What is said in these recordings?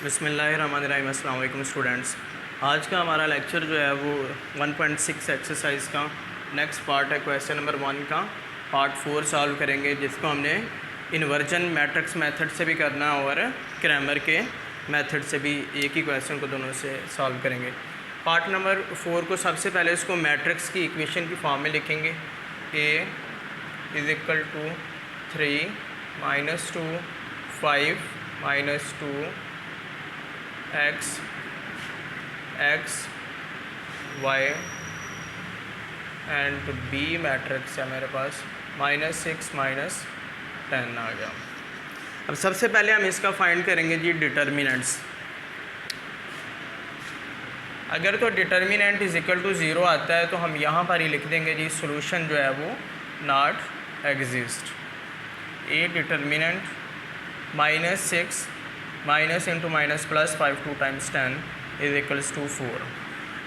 बिस्मिल्लाहिर्रहमानिर्रहीम। अस्सलाम वालेकुम स्टूडेंट्स। आज का हमारा लेक्चर जो है वो 1.6 एक्सरसाइज का नेक्स्ट पार्ट है। क्वेश्चन नंबर 1 का पार्ट 4 सॉल्व करेंगे, जिसको हमने इन्वर्जन मैट्रिक्स मेथड से भी करना है और क्रैमर के मेथड से भी। एक ही क्वेश्चन को दोनों से सॉल्व करेंगे। पार्ट नंबर 4 को सबसे पहले इसको मैट्रिक्स की इक्वेशन की फॉर्म में लिखेंगे। A = 3 - 2 5 - 2 x y and B matrix है मेरे पास -6 - 10 आ गया। अब सबसे पहले हम इसका फाइंड करेंगे जी डिटर्मिनेंट्स। अगर तो डिटर्मिनेंट = 0 आता है तो हम यहाँ पर ही लिख देंगे जी सॉल्यूशन जो है वो not exist. A determinant -6 minus into minus plus 5 2 × 10 = 4।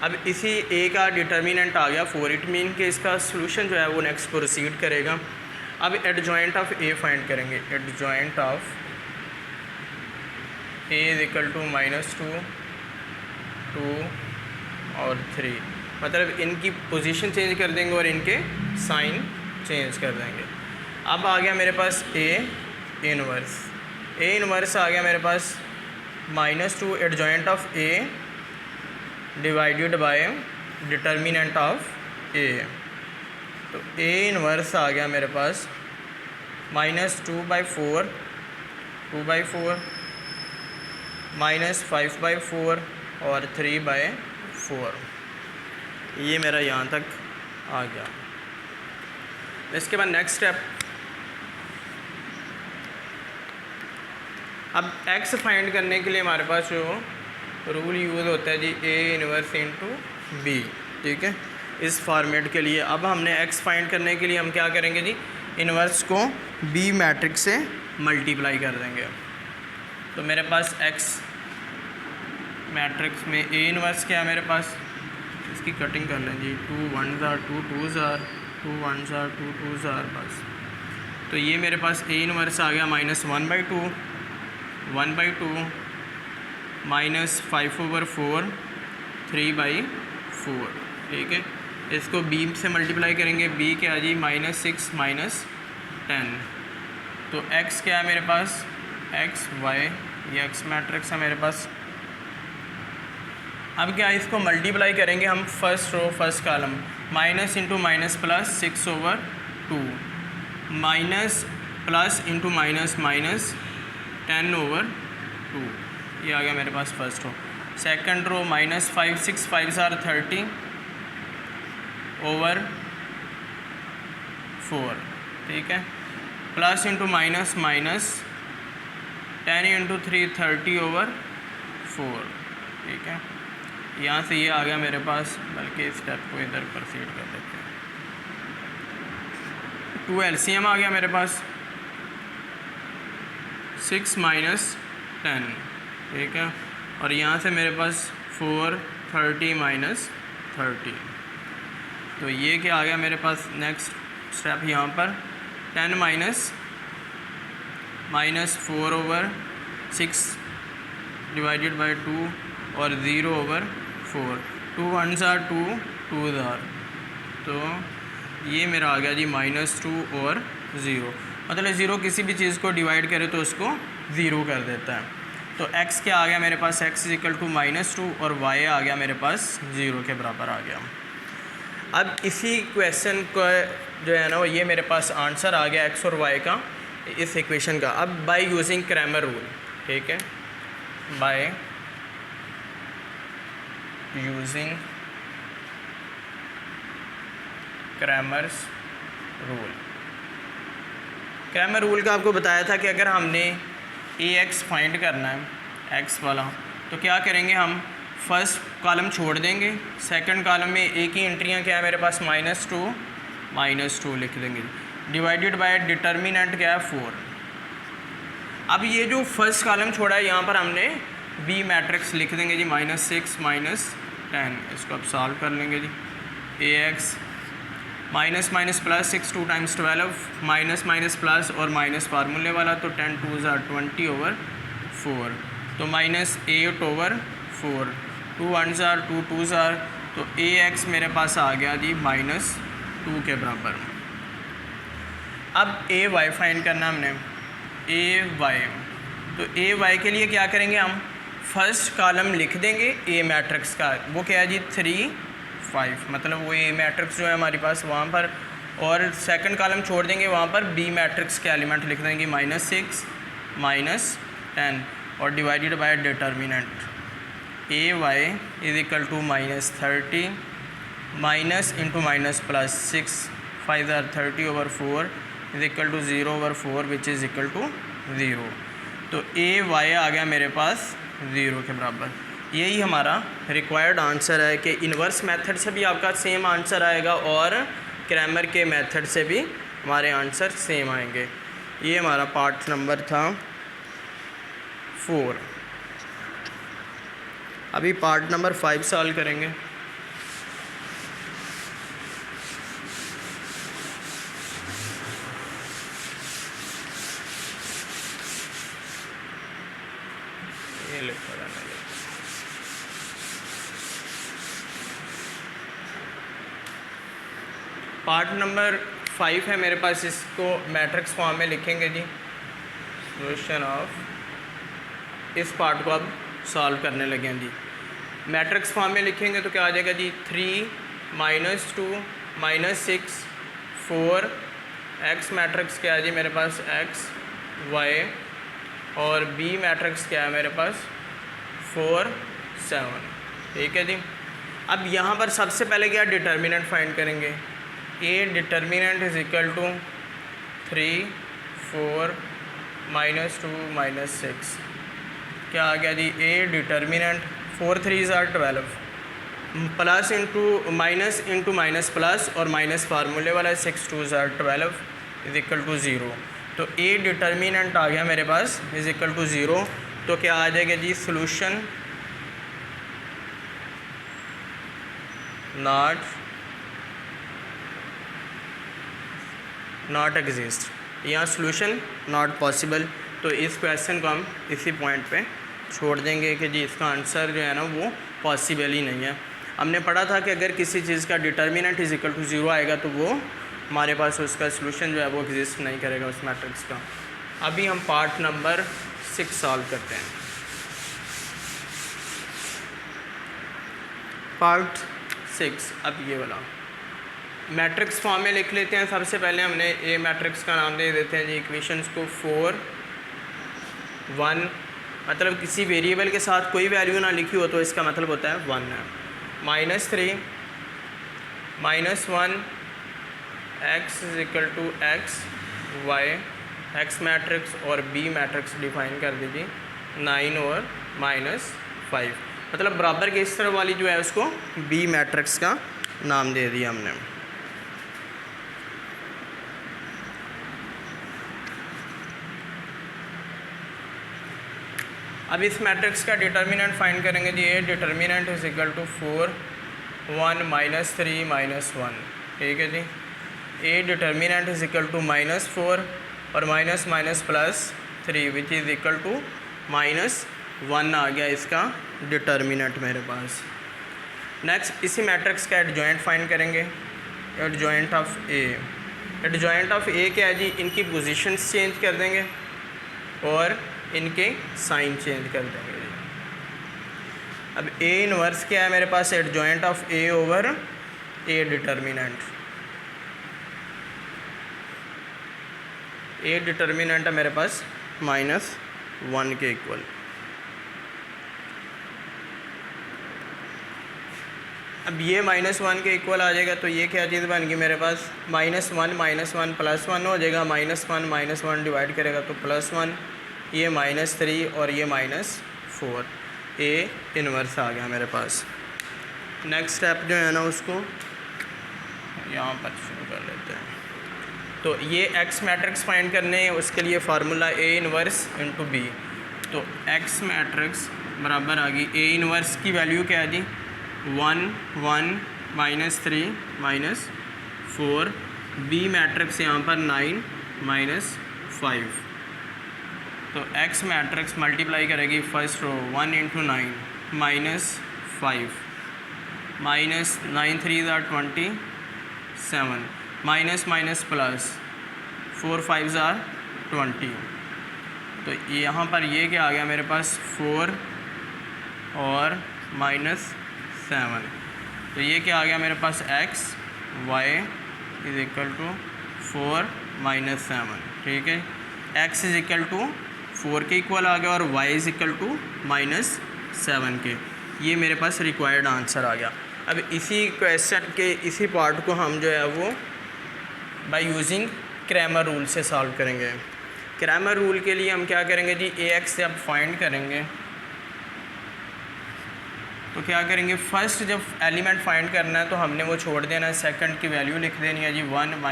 अब इसी ए का डिटर्मिनेंट आ गया 4, इट मीन कि इसका सॉल्यूशन जो है वो नेक्स्ट प्रोसीड करेगा। अब एडजॉइंट ऑफ ए फाइंड करेंगे। एडजॉइंट ऑफ ए = -2 2 और 3, मतलब इनकी पोजीशन चेंज कर देंगे और इनके साइन चेंज कर देंगे। अब आ गया मेरे पास ए इनवर्स आ गया मेरे पास -2 adjoint of A divided by determinant of A. तो ए इनवर्स आ गया मेरे पास -2/4 2/4 -5/4 और 3/4। ये मेरा यहाँ तक आ गया। इसके बाद नेक्स्ट स्टेप, अब x फाइंड करने के लिए हमारे पास जो रूल यूज़ होता है जी A इनवर्स इंटू B, ठीक है, इस फॉर्मेट के लिए। अब हमने x फाइंड करने के लिए हम क्या करेंगे जी, इनवर्स को B मैट्रिक्स से मल्टीप्लाई कर देंगे। तो मेरे पास x मैट्रिक्स में A इनवर्स क्या है मेरे पास, इसकी कटिंग कर लें जी। 2 1s are 2 2s are 2 1s are 2 2s are बस। तो ये मेरे पास A इनवर्स आ गया -1/2 1/2 -5/4 3/4, ठीक है। इसको B से मल्टीप्लाई करेंगे। B क्या है जी -6 - 10। तो x क्या है मेरे पास, x y, ये x मैट्रिक्स है मेरे पास। अब क्या इसको मल्टीप्लाई करेंगे हम first row first column, minus into minus plus 6/2 minus plus into minus minus 10/2। ये आ गया मेरे पास first row. Second row -5 6 5s are 30/4, ठीक है, प्लस इंटू माइनस माइनस 10 × 3 30/4, ठीक है। यहाँ से ये आ गया मेरे पास, बल्कि इस स्टेप को इधर प्रोसीड कर देते हैं। 2 LCM आ गया मेरे पास 6 - 10, ठीक है, और यहाँ से मेरे पास 4 30 - 30। तो ये क्या आ गया मेरे पास नेक्स्ट स्टेप यहाँ पर 10 -4/6 डिवाइडेड बाय 2 और 0/4। 2 1s are 2 2s are, तो ये मेरा आ गया जी -2 और 0, मतलब 0 किसी भी चीज़ को डिवाइड करे तो उसको 0 कर देता है। तो x क्या आ गया मेरे पास, x = -2 और y आ गया मेरे पास 0 के बराबर आ गया। अब इसी क्वेश्चन को जो है ना वो ये मेरे पास आंसर आ गया x और y का इस इक्वेशन का। अब बाय यूजिंग क्रैमर रूल, ठीक है, by using Cramer's rule. Cramer rule का आपको बताया था कि अगर हमने ax फाइंड करना है x वाला, तो क्या करेंगे, हम फर्स्ट कॉलम छोड़ देंगे, सेकंड कॉलम में a की एंट्रियां क्या है मेरे पास -2 लिख देंगे, डिवाइडेड बाय डिटर्मिनेंट क्या है 4। अब ये जो फर्स्ट कॉलम छोड़ा है यहाँ पर हमने B मैट्रिक्स लिख देंगे जी -6 - 10। इसको अब सॉल्व कर लेंगे जी। ax minus minus plus 6 2 × 12 minus minus plus और माइनस फार्मूले वाला, तो 10 2s are 20/4 तो -8/4, 2 1s are 2 2s are, तो ax मेरे पास आ गया जी -2 के बराबर। अब ए वाई फाइंड करना हमने, ए वाई, तो ए वाई के लिए क्या करेंगे हम, फर्स्ट कॉलम लिख देंगे ए मैट्रिक्स का, वो क्या है जी 3 5, मतलब वो ए मैट्रिक्स जो है हमारे पास वहाँ पर, और सेकंड कॉलम छोड़ देंगे, वहाँ पर बी मैट्रिक्स के एलिमेंट लिख देंगे -6 -10 और divided by determinant A y is equal to -30 minus into minus plus 6 5 are 30/4 is equal to 0/4 which is equal to 0। तो ए वाई आ गया मेरे पास 0 के बराबर। यही हमारा रिक्वायर्ड आंसर है कि इन्वर्स मेथड से भी आपका सेम आंसर आएगा और क्रैमर के मेथड से भी हमारे आंसर सेम आएंगे। ये हमारा पार्ट नंबर था 4। अभी पार्ट नंबर 5 सॉल्व करेंगे। ये लिखा रहने दो। पार्ट नंबर 5 है मेरे पास, इसको मैट्रिक्स फॉर्म में लिखेंगे जी। सॉल्यूशन ऑफ, इस पार्ट को अब सॉल्व करने लगे हैं जी। मैट्रिक्स फॉर्म में लिखेंगे तो क्या आ जाएगा जी 3 -2 -6 4, एक्स मैट्रिक्स क्या है जी मेरे पास x y, और बी मैट्रिक्स क्या है मेरे पास 4 7। ठीक है जी। अब यहाँ पर सबसे पहले क्या डिटर्मिनेंट फाइंड करेंगे, A determinant is equal to 3 4 -2 -6, क्या आ गया जी A determinant 4 3s are 12, plus into minus plus और माइनस फार्मूले वाला 6 2s are 12 is equal to 0। तो ए डिटर्मिनेंट आ गया मेरे पास इज इक्वल टू 0। तो क्या आ जाएगा जी सोल्यूशन नॉट एग्जिस्ट, यहाँ सोल्यूशन नॉट पॉसिबल। तो इस क्वेश्चन को हम इसी पॉइंट पे छोड़ देंगे कि जी इसका आंसर जो है ना वो पॉसिबल ही नहीं है। हमने पढ़ा था कि अगर किसी चीज़ का डिटर्मिनेंट इज इक्वल टू 0 आएगा तो वो हमारे पास उसका सोल्यूशन जो है वो एग्जिस्ट नहीं करेगा उस मैट्रिक्स का। अभी हम पार्ट नंबर 6 सॉल्व करते हैं। पार्ट 6, अब ये वाला मैट्रिक्स फॉर्म में लिख लेते हैं। सबसे पहले हमने ए मैट्रिक्स का नाम दे देते हैं जी इक्वेशंस को 4 1, मतलब किसी वेरिएबल के साथ कोई वैल्यू ना लिखी हो तो इसका मतलब होता है 1 है। -3 -1 x is equal to x y, x matrix और b मैट्रिक्स डिफाइन कर दीजिए 9 और -5, मतलब बराबर के इस तरह वाली जो है उसको b मैट्रिक्स का नाम दे दिया हमने। अब इस मैट्रिक्स का डिटर्मिनेंट फाइंड करेंगे जी। A determinant is equal to 4 1 -3 -1। ठीक है जी। A determinant is equal to -4 और minus plus 3 which is equal to -1 आ गया इसका डिटर्मिनेंट मेरे पास। नेक्स्ट इसी मैट्रिक्स का एडजॉइंट फाइंड करेंगे। Adjoint of A, adjoint of A क्या है जी, इनकी पोजीशंस चेंज कर देंगे और इनके साइन चेंज कर देंगे। अब ए इनवर्स क्या है मेरे पास, adjoint of A over A determinant. A determinant है मेरे पास -1 के इक्वल। अब ये -1 के इक्वल आ जाएगा तो ये क्या चीज़ बन गई मेरे पास, -1 +1 हो जाएगा। -1 डिवाइड करेगा तो +1, ये -3 और ये -4, ए इनवर्स आ गया मेरे पास। नेक्स्ट स्टेप जो है ना उसको यहाँ पर शुरू कर लेते हैं। तो ये एक्स मैट्रिक्स फाइंड करने हैं, उसके लिए formula A inverse into B. तो एक्स मैट्रिक्स बराबर आ गई ए इनवर्स की वैल्यू क्या है जी 1 1 -3 -4, बी मैट्रिक्स यहाँ पर 9 -5। तो एक्स मैट्रिक्स मल्टीप्लाई करेगी फर्स्ट रो 1 इंटू 9 -5 -9 3 ज़ार 27 माइनस माइनस प्लस 4 5 ज़ार 20। तो यहाँ पर ये क्या आ गया मेरे पास 4 और -7। तो ये क्या आ गया मेरे पास x y is equal to 4 -7। ठीक है, x इज़ इक्वल टू 4 के इक्वल आ गया और y इज़ इक्वल टू -7 के। ये मेरे पास रिक्वायर्ड आंसर आ गया। अब इसी क्वेश्चन के इसी पार्ट को हम जो है वो बाय यूजिंग क्रैमर रूल से सॉल्व करेंगे। क्रैमर रूल के लिए हम क्या करेंगे जी, ax जब फाइंड करेंगे तो क्या करेंगे, फर्स्ट जब एलिमेंट फाइंड करना है तो हमने वो छोड़ देना है, सेकंड की वैल्यू लिख देनी है जी 1 -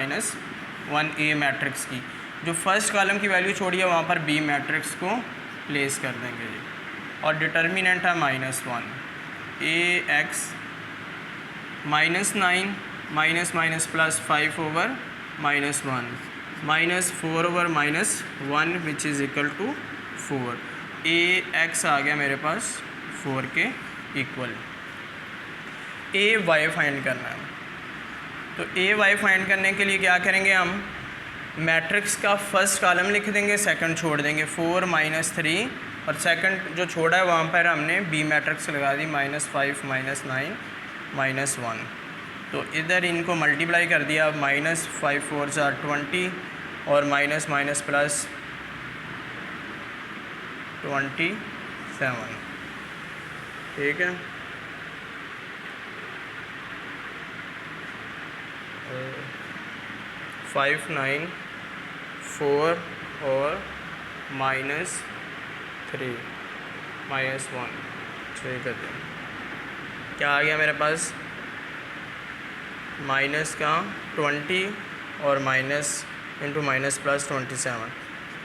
1 ए मैट्रिक्स की। जो फर्स्ट कॉलम की वैल्यू छोड़ी है वहाँ पर बी मैट्रिक्स को प्लेस कर देंगे जी। और डिटर्मिनेंट है -1 A x -9 minus minus plus 5 over -1 -4 over -1 which is equal to 4। A x आ गया मेरे पास 4 के इक्वल। ए वाई फाइंड करना है, तो ए वाई फाइंड करने के लिए क्या करेंगे, हम मैट्रिक्स का फर्स्ट कॉलम लिख देंगे, सेकंड छोड़ देंगे 4 -3 और सेकंड जो छोड़ा है वहाँ पर हमने बी मैट्रिक्स लगा दी -5 -9 -1। तो इधर इनको मल्टीप्लाई कर दिया, -5 4 ज़ार 20 और माइनस माइनस प्लस 27। ठीक है, और 5 9 4 और -3 -1 ठीक है। क्या आ गया मेरे पास, माइनस का 20 और माइनस इंटू माइनस प्लस 27,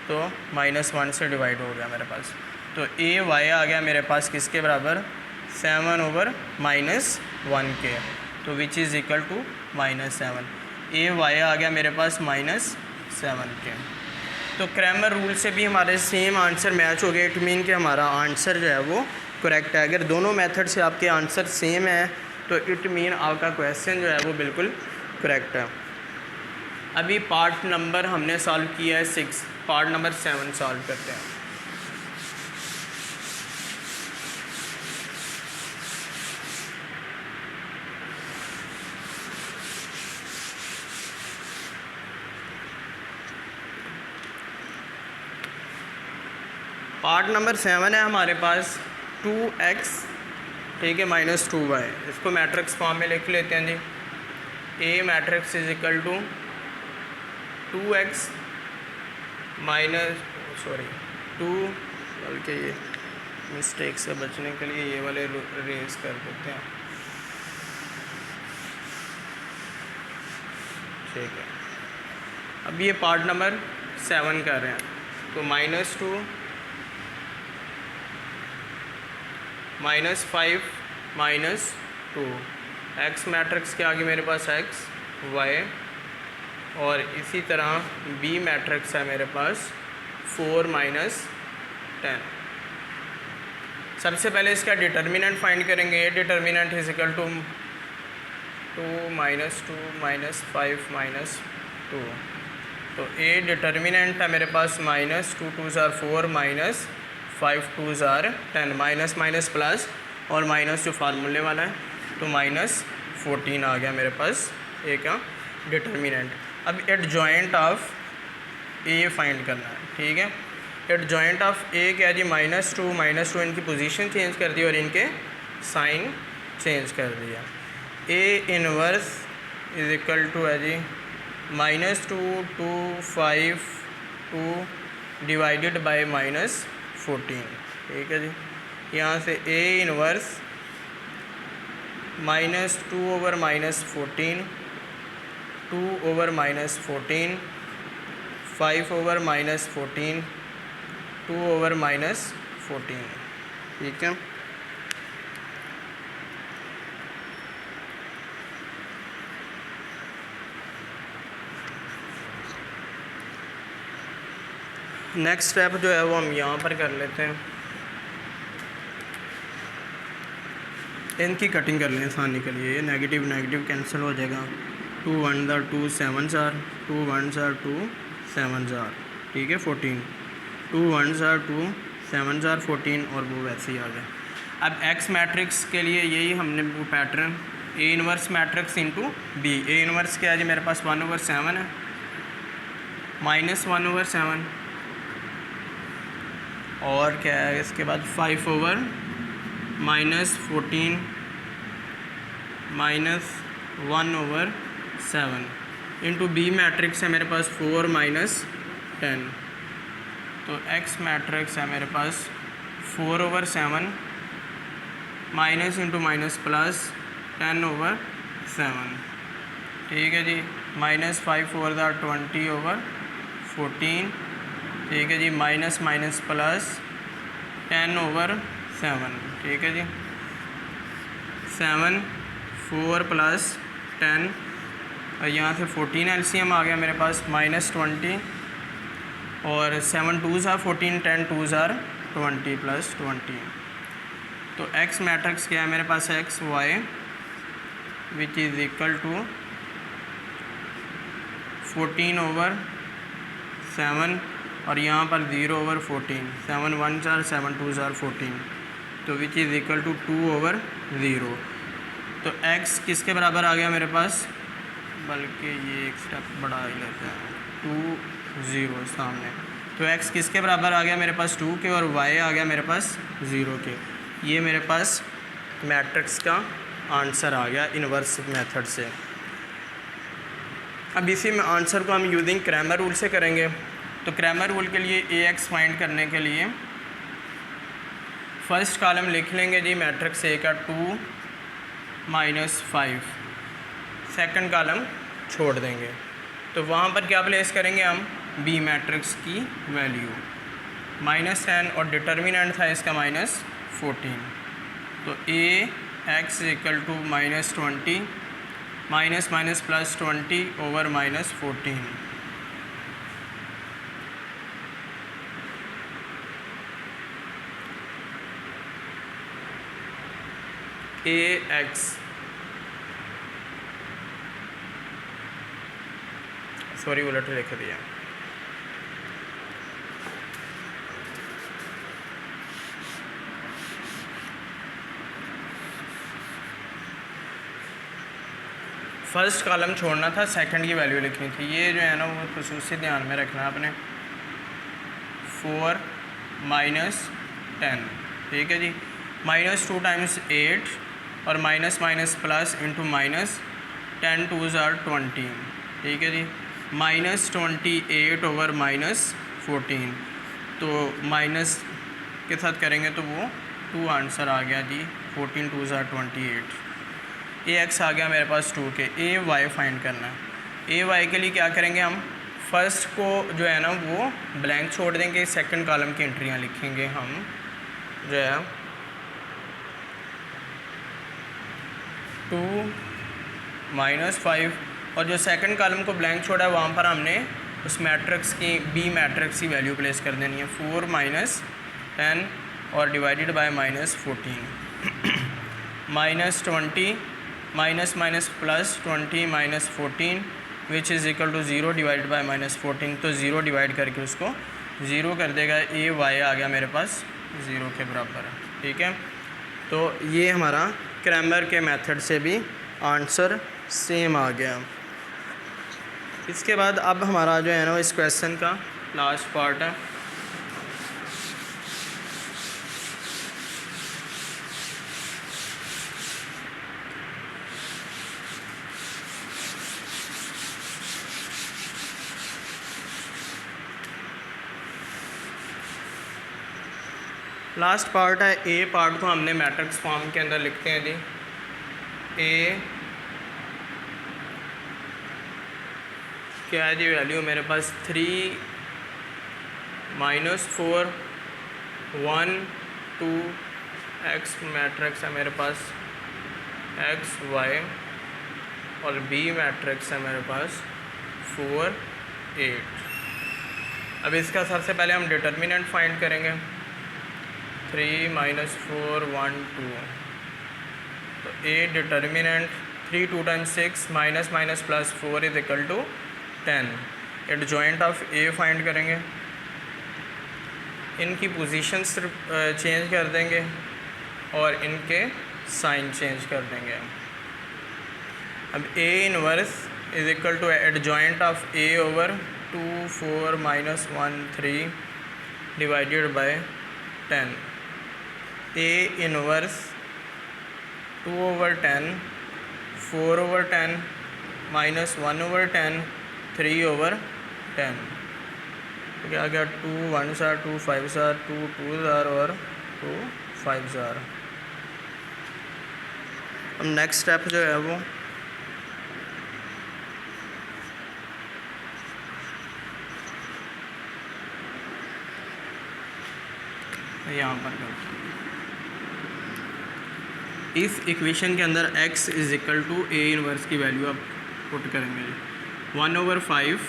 तो -1 से डिवाइड हो गया मेरे पास। तो ए वाई आ गया मेरे पास किसके बराबर, 7 ओवर -1 के, तो which is equal to -7। A y आ गया मेरे पास -7 के। तो क्रैमर रूल से भी हमारे सेम आंसर मैच हो गया। इट मीन कि हमारा आंसर जो है वो करेक्ट है। अगर दोनों मेथड से आपके आंसर सेम है तो इट मीन आपका क्वेश्चन जो है वो बिल्कुल करेक्ट है। अभी पार्ट नंबर हमने सॉल्व किया है 6, पार्ट नंबर 7 सॉल्व करते हैं। पार्ट नंबर 7 है हमारे पास 2x, ठीक है, -2y। इसको मैट्रिक्स फॉर्म में लिख लेते हैं जी। A matrix is equal to 2x -2, बल्कि ये मिस्टेक से बचने के लिए ये वाले रेज कर देते हैं। ठीक है, अब ये पार्ट नंबर 7 कर रहे हैं, तो -2 -5 -2, एक्स मैट्रिक्स के आगे मेरे पास x y, और इसी तरह बी मैट्रिक्स है मेरे पास 4 -10। सबसे पहले इसका डिटर्मिनेंट फाइंड करेंगे। Determinant is equal to 2 -2 -5 -2। तो ए डिटर्मिनेंट है मेरे पास -2 2 ज़ार 4 -5 2 ज़ार 10, माइनस माइनस प्लस और माइनस जो फार्मूले वाला है, तो -14 आ गया मेरे पास ए का डिटर्मिनेंट। अब एडजॉइंट ऑफ ए फाइंड करना है। ठीक है, एडजॉइंट ऑफ ए क्या जी, -2 इनकी पोजीशन चेंज कर दी और इनके साइन चेंज कर दिया। A inverse is equal to है जी -2 2 5 2 डिवाइडेड बाय -14। ठीक है जी, यहाँ से ए inverse -2 over -14, 2 over -14, 5 over -14, 2 over -14। ठीक है, नेक्स्ट स्टेप जो है वो हम यहाँ पर कर लेते हैं, इनकी कटिंग कर लें आसानी के लिए। ये नेगेटिव नेगेटिव कैंसिल हो जाएगा। 2 1 2 7 2 1 2 7 ठीक है 14। 2 1 2 7 14 और वो वैसे ही आ गया। अब एक्स मैट्रिक्स के लिए यही हमने वो pattern A inverse matrix into B. A inverse क्या है जी मेरे पास 1/7 है, -1/7 और क्या है इसके बाद 5/-14 -1/7 इंटू बी मैट्रिक्स है मेरे पास 4 - 10। तो एक्स मैट्रिक्स है मेरे पास 4/7 माइनस इंटू माइनस प्लस 10/7 ठीक है जी। -5 4 20/14 ठीक है जी। माइनस माइनस प्लस 10/7 ठीक है जी। 7 4 + 10 और यहाँ से 14 एलसीएम आ गया मेरे पास -20 और 7 2 14 10 2 20 + 20। तो एक्स मैट्रिक्स क्या है मेरे पास x y which is equal to 14/7 और यहाँ पर 0/14 7 1 7 2 14 तो विच इज़ इक्वल टू 2/0। तो x किसके बराबर आ गया मेरे पास, बल्कि ये एक स्टेप बढ़ा ही लेते हैं 2 0 सामने। तो x किसके बराबर आ गया मेरे पास 2 के और y आ गया मेरे पास 0 के। ये मेरे पास मैट्रिक्स का आंसर आ गया इन्वर्स मेथड से। अब इसी में आंसर को हम यूजिंग क्रैमर रूल से करेंगे। तो क्रैमर रूल के लिए ax फाइंड करने के लिए फर्स्ट कॉलम लिख लेंगे जी मैट्रिक्स A का 2 - 5, सेकंड कॉलम छोड़ देंगे। तो वहाँ पर क्या प्लेस करेंगे हम B मैट्रिक्स की वैल्यू -10 और डिटर्मिनेंट था इसका -14। तो ax equal to -20 minus minus plus 20/-14 ax sorry उलट लिख दिया। फर्स्ट कॉलम छोड़ना था, सेकंड की वैल्यू लिखनी थी। ये जो है ना वो खुसूसी ध्यान में रखना है आपने। 4 - 10 ठीक है जी। -2 × 8 और minus minus plus into minus 10 2 20 ठीक है जी। -28/-14 तो माइनस के साथ करेंगे तो वो 2 आंसर आ गया जी। 14 2 28। ax आ गया मेरे पास 2 के। ay फाइंड करना है। ay के लिए क्या करेंगे हम, फर्स्ट को जो है ना वो ब्लैंक छोड़ देंगे, सेकंड कॉलम की एंट्रियाँ लिखेंगे हम जो है 2 - 5 और जो सेकंड कॉलम को ब्लैंक छोड़ा है वहाँ पर हमने उस मैट्रिक्स की बी मैट्रिक्स की वैल्यू प्लेस कर देनी है 4 - 10 और divided by -14 -20 minus minus plus 20 - 14 which is equal to 0 divided by -14। तो 0 डिवाइड करके उसको 0 कर देगा। ay आ गया मेरे पास 0 के बराबर ठीक है। तो ये हमारा क्रैमर के मेथड से भी आंसर सेम आ गया। इसके बाद अब हमारा जो है ना इस क्वेश्चन का लास्ट पार्ट है। लास्ट पार्ट है। ए पार्ट को हमने मैट्रिक्स फॉर्म के अंदर लिखते हैं जी। ए क्या है जी वैल्यू मेरे पास 3 -4 1 2 एक्स मैट्रिक्स है मेरे पास एक्स वाई और बी मैट्रिक्स है मेरे पास 4 8 अब इसका सबसे पहले हम डिटर्मिनेंट फाइंड करेंगे। 3 - 4 1 2, तो A determinant 3 2 times 6 minus minus plus 4 is equal to 10। Adjoint of A find करेंगे, इनकी पोजीशंस चेंज कर देंगे और इनके साइन चेंज कर देंगे। अब A inverse is equal to adjoint of A over 2 4 - 1 3 divided by 10। A inverse 2 over 10 4 over 10 minus 1 over 10 3 over 10, तो क्या आ गया 2 1s are 2 5s are 2 2s are और 2 5s are। अब नेक्स्ट स्टेप जो है वो यहाँ पर करते हैं। इस इक्वेशन के अंदर x इज इक्वल टू ए इनवर्स की वैल्यू आप पुट करेंगे। 1 over 5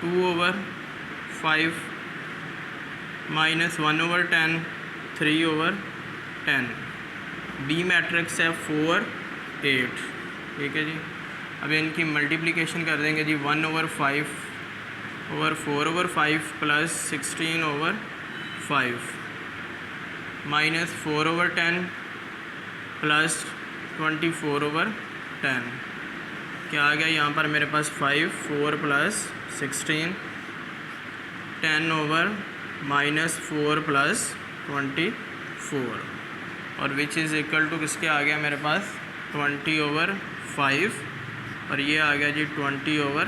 2 over 5 minus 1 over 10 3 over 10। B matrix है 4 8, ठीक है जी। अब इनकी मल्टीप्लिकेशन कर देंगे जी। 1 over 5 over 4 over 5 plus 16 over 5 minus 4 over 10 plus 24 over 10। क्या आ गया यहाँ पर मेरे पास 5 4 प्लस 16 10 ओवर माइनस 4 प्लस 24, और विच इज़ इक्वल टू किसके आ गया मेरे पास 20 over 5, और ये आ गया जी 20 over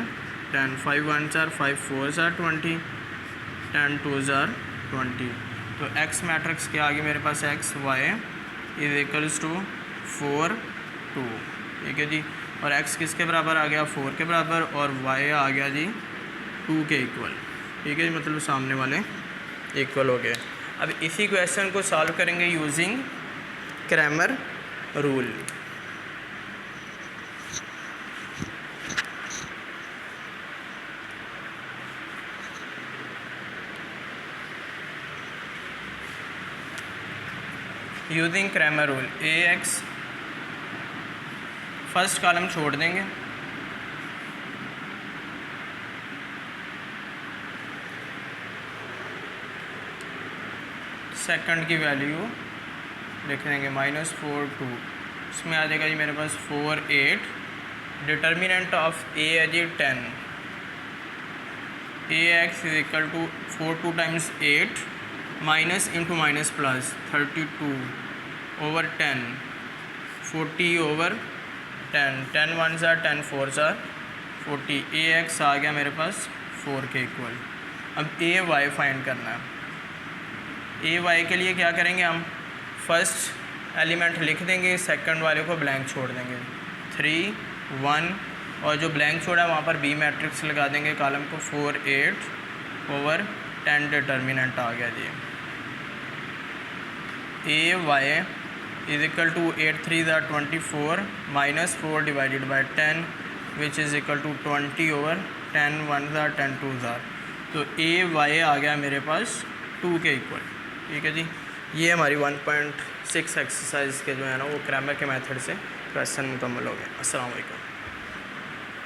10। 5 1s are 5 4s are 20 10 2s are 20। तो एक्स मैट्रिक्स क्या आ गया मेरे पास x y is equals to 4 2, ठीक है जी। और x किसके बराबर आ गया 4 के बराबर, और y आ गया जी 2 के इक्वल, ठीक है जी। मतलब सामने वाले इक्वल हो गए। अब इसी क्वेश्चन को सॉल्व करेंगे using Cramer rule. Using Cramer rule A x, first column छोड़ देंगे, सेकंड की वैल्यू लिख देंगे -4 2, इसमें आ जाएगा जी मेरे पास 4 8। डिटर्मिनेंट ऑफ ए है जी 10। A x is equal to 4 2 times 8 minus into minus plus 32 over 10 40 over 10 10 1s are 10 4s are 40। A x आ गया मेरे पास 4 के इक्वल। अब ए वाई फाइंड करना है। ए वाई के लिए क्या करेंगे हम, फर्स्ट एलिमेंट लिख देंगे, सेकंड वाले को ब्लैंक छोड़ देंगे 3 1, और जो ब्लैंक छोड़ा वहाँ पर बी मैट्रिक्स लगा देंगे कॉलम को 4 8 over 10 डिटर्मिनेंट आ गया जी। A y is equal to 8 3s are 24 minus 4 divided by 10 which is equal to 20 over 10 1s are 10 2s are। तो ए वाई आ गया मेरे पास 2 के इक्वल, ठीक है जी। ये हमारी 1.6 एक्सरसाइज के जो है ना वो क्रैमर के मेथड से क्वेश्चन मुकम्मल हो गए। अस्सलाम वालेकुम।